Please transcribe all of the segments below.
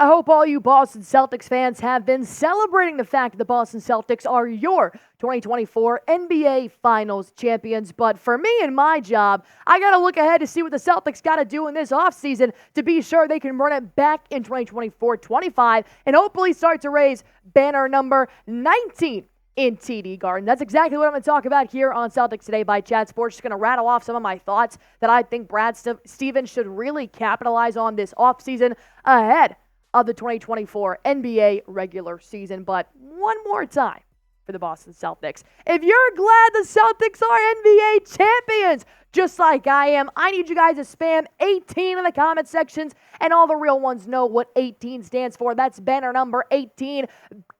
I hope all you Boston Celtics fans have been celebrating the fact that the Boston Celtics are your 2024 NBA Finals champions. But for me and my job, I got to look ahead to see what the Celtics got to do in this offseason to be sure they can run it back in 2024-25 and hopefully start to raise banner number 19 in TD Garden. That's exactly what I'm going to talk about here on Celtics Today by Chat Sports. Just going to rattle off some of my thoughts that I think Brad Stevens should really capitalize on this offseason ahead of the 2024 NBA regular season. But one more time for the Boston Celtics. If you're glad the Celtics are NBA champions, just like I am, I need you guys to spam 18 in the comment sections, and all the real ones know what 18 stands for. That's banner number 18.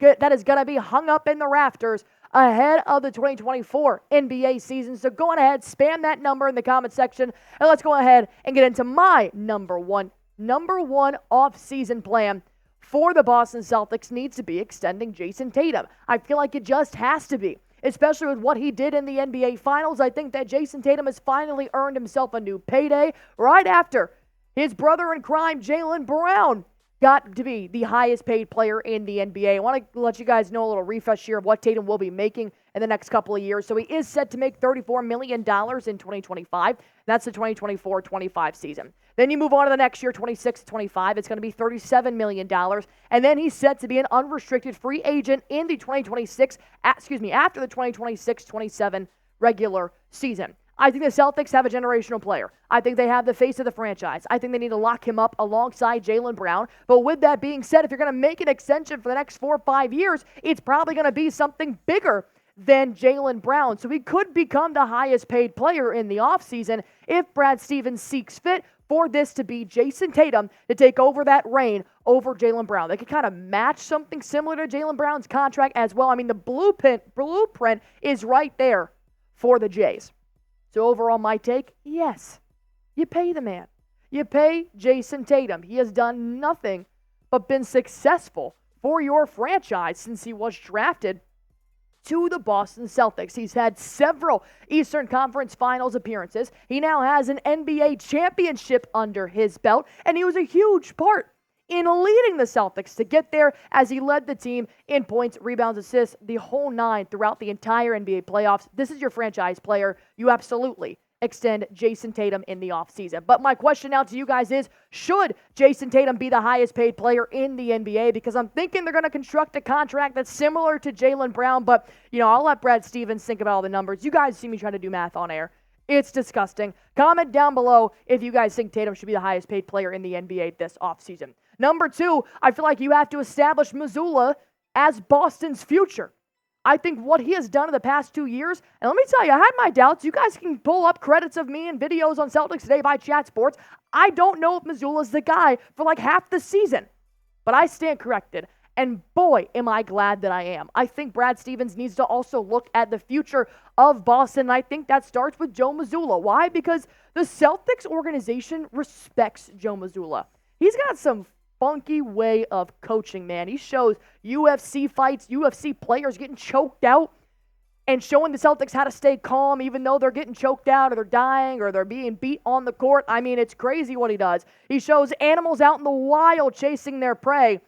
That is going to be hung up in the rafters ahead of the 2024 NBA season. So go on ahead, spam that number in the comment section, and let's go ahead and get into my number one off-season plan for the Boston Celtics needs to be extending Jayson Tatum. I feel like it just has to be, especially with what he did in the NBA Finals. I think that Jayson Tatum has finally earned himself a new payday right after his brother in crime, Jaylen Brown, got to be the highest paid player in the NBA. I want to let you guys know a little refresh here of what Tatum will be making in the next couple of years. So he is set to make $34 million in 2025. That's the 2024-25 season. Then you move on to the next year, 26-25. It's going to be $37 million. And then he's set to be an unrestricted free agent in the after the 2026-27 regular season. I think the Celtics have a generational player. I think they have the face of the franchise. I think they need to lock him up alongside Jaylen Brown. But with that being said, if you're going to make an extension for the next 4 or 5 years, it's probably going to be something bigger than Jaylen Brown. So he could become the highest paid player in the offseason if Brad Stevens seeks fit for this to be Jayson Tatum to take over that reign over Jaylen Brown. They could kind of match something similar to Jaylen Brown's contract as well. I mean, the blueprint is right there for the Jays. So overall, my take, yes, you pay the man. You pay Jayson Tatum. He has done nothing but been successful for your franchise since he was drafted to the Boston Celtics. He's had several Eastern Conference Finals appearances. He now has an NBA championship under his belt, and he was a huge part in leading the Celtics to get there as he led the team in points, rebounds, assists, the whole nine throughout the entire NBA playoffs. This is your franchise player. You absolutely extend Jayson Tatum in the offseason. But my question now to you guys is, should Jayson Tatum be the highest paid player in the NBA? Because I'm thinking they're going to construct a contract that's similar to Jaylen Brown, but, I'll let Brad Stevens think about all the numbers. You guys see me trying to do math on air. It's disgusting. Comment down below if you guys think Tatum should be the highest paid player in the NBA this offseason. Number 2, I feel like you have to establish Mazzulla as Boston's future. I think what he has done in the past 2 years, and let me tell you, I had my doubts. You guys can pull up credits of me and videos on Celtics Today by Chat Sports. I don't know if Mazzulla's the guy for like half the season, but I stand corrected. And boy, am I glad that I am. I think Brad Stevens needs to also look at the future of Boston. And I think that starts with Joe Mazzulla. Why? Because the Celtics organization respects Joe Mazzulla. He's got some funky way of coaching, man. He shows UFC fights, UFC players getting choked out and showing the Celtics how to stay calm even though they're getting choked out or they're dying or they're being beat on the court. I mean, it's crazy what he does. He shows animals out in the wild chasing their prey,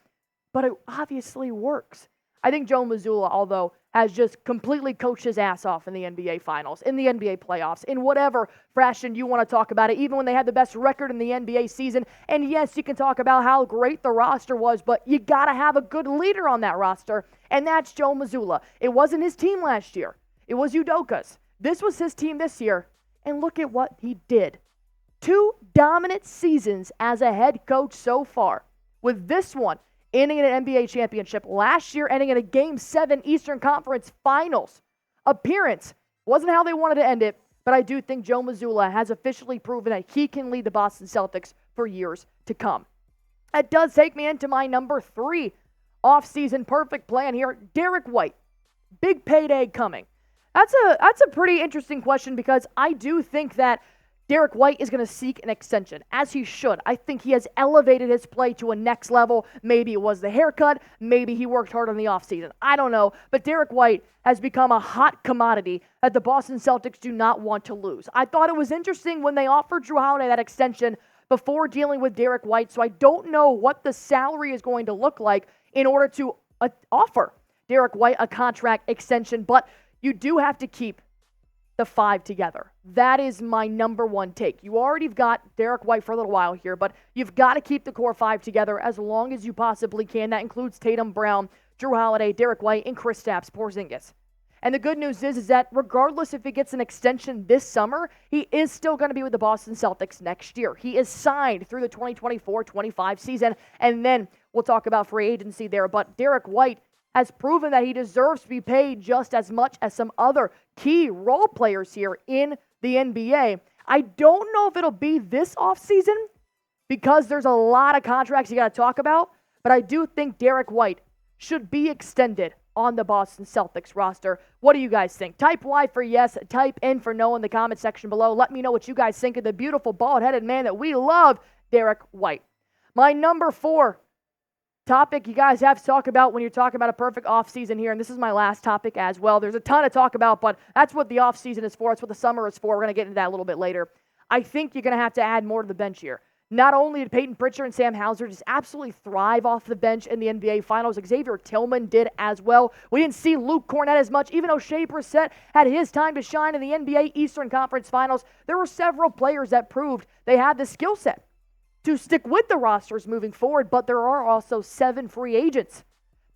but it obviously works. I think Joe Mazzulla, although, has just completely coached his ass off in the NBA Finals, in the NBA playoffs, in whatever fashion you want to talk about it, even when they had the best record in the NBA season. And yes, you can talk about how great the roster was, but you got to have a good leader on that roster, and that's Joe Mazzulla. It wasn't his team last year. It was Udoka's. This was his team this year, and look at what he did. 2 dominant seasons as a head coach so far, with this one ending in an NBA championship, last year ending in a Game 7 Eastern Conference Finals appearance. Wasn't how they wanted to end it, but I do think Joe Mazzulla has officially proven that he can lead the Boston Celtics for years to come. That does take me into my number 3 off-season perfect plan here. Derrick White, big payday coming. That's a pretty interesting question because I do think that Derrick White is going to seek an extension, as he should. I think he has elevated his play to a next level. Maybe it was the haircut. Maybe he worked hard on the offseason. I don't know. But Derrick White has become a hot commodity that the Boston Celtics do not want to lose. I thought it was interesting when they offered Drew Holiday that extension before dealing with Derrick White, so I don't know what the salary is going to look like in order to offer Derrick White a contract extension, but you do have to keep the 5 together. That is my number one take. You already have got Derrick White for a little while here, but you've got to keep the core 5 together as long as you possibly can. That includes Tatum, Brown, Jrue Holiday, Derrick White, and Kristaps Porzingis. And the good news is that regardless if he gets an extension this summer, he is still going to be with the Boston Celtics next year. He is signed through the 2024-25 season, and then we'll talk about free agency there. But Derrick White has proven that he deserves to be paid just as much as some other key role players here in the NBA. I don't know if it'll be this offseason because there's a lot of contracts you got to talk about, but I do think Derrick White should be extended on the Boston Celtics roster. What do you guys think? Type Y for yes, type N for no in the comment section below. Let me know what you guys think of the beautiful bald-headed man that we love, Derrick White. My number 4 topic you guys have to talk about when you're talking about a perfect offseason here, and this is my last topic as well. There's a ton to talk about, but that's what the offseason is for. That's what the summer is for. We're going to get into that a little bit later. I think you're going to have to add more to the bench here. Not only did Peyton Pritchard and Sam Hauser just absolutely thrive off the bench in the NBA Finals, Xavier Tillman did as well. We didn't see Luke Kornet as much, even though Shea Brissett had his time to shine in the NBA Eastern Conference Finals. There were several players that proved they had the skill set to stick with the rosters moving forward, but there are also 7 free agents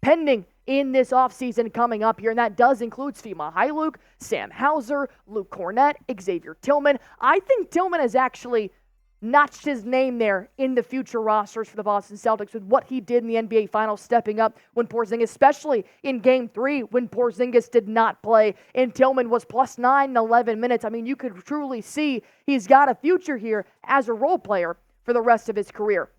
pending in this offseason coming up here, and that does include Svi Mykhailiuk, Sam Hauser, Luke Kornet, Xavier Tillman. I think Tillman has actually notched his name there in the future rosters for the Boston Celtics with what he did in the NBA Finals, stepping up when Porzingis, especially in Game 3 when Porzingis did not play and Tillman was +9 in 11 minutes. I mean, you could truly see he's got a future here as a role player for the rest of his career.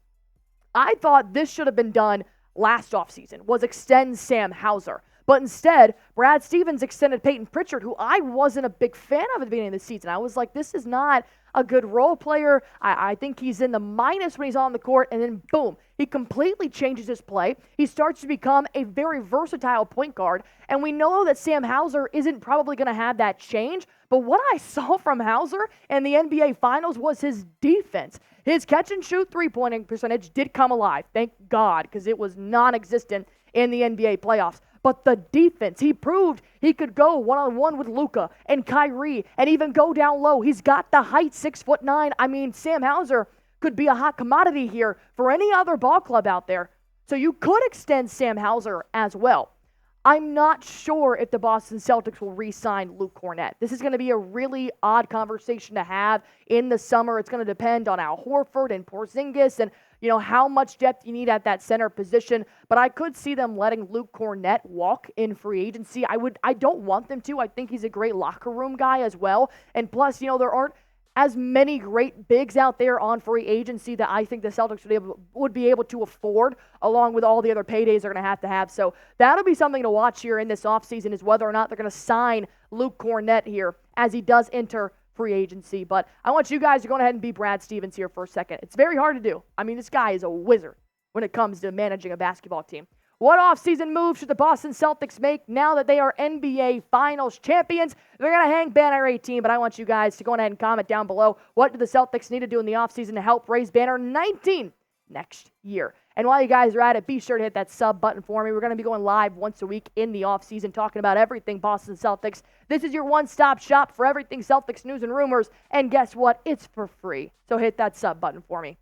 I thought this should have been done last offseason, was extend Sam Hauser. But instead, Brad Stevens extended Peyton Pritchard, who I wasn't a big fan of at the beginning of the season. I was like, this is not a good role player. I think he's in the minus when he's on the court, and then boom, he completely changes his play. He starts to become a very versatile point guard, and we know that Sam Hauser isn't probably going to have that change, but what I saw from Hauser in the NBA Finals was his defense. His catch-and-shoot three-pointing percentage did come alive, thank God, because it was non-existent in the NBA playoffs. But the defense, he proved he could go one-on-one with Luka and Kyrie and even go down low. He's got the height, 6'9". I mean, Sam Hauser could be a hot commodity here for any other ball club out there. So you could extend Sam Hauser as well. I'm not sure if the Boston Celtics will re-sign Luke Kornet. This is going to be a really odd conversation to have in the summer. It's going to depend on Al Horford and Porzingis and how much depth you need at that center position. But I could see them letting Luke Kornet walk in free agency. I don't want them to. I think he's a great locker room guy as well. And plus, there aren't as many great bigs out there on free agency that I think the Celtics would be able to afford, along with all the other paydays they're going to have. So that'll be something to watch here in this offseason, is whether or not they're going to sign Luke Kornet here as he does enter free agency. But I want you guys to go ahead and be Brad Stevens here for a second. It's very hard to do. I mean, this guy is a wizard when it comes to managing a basketball team. What offseason move should the Boston Celtics make now that they are NBA Finals champions? They're going to hang banner 18, but I want you guys to go ahead and comment down below. What do the Celtics need to do in the offseason to help raise banner 19 next year? And while you guys are at it, be sure to hit that sub button for me. We're going to be going live once a week in the offseason talking about everything Boston Celtics. This is your one-stop shop for everything Celtics news and rumors. And guess what? It's for free. So hit that sub button for me.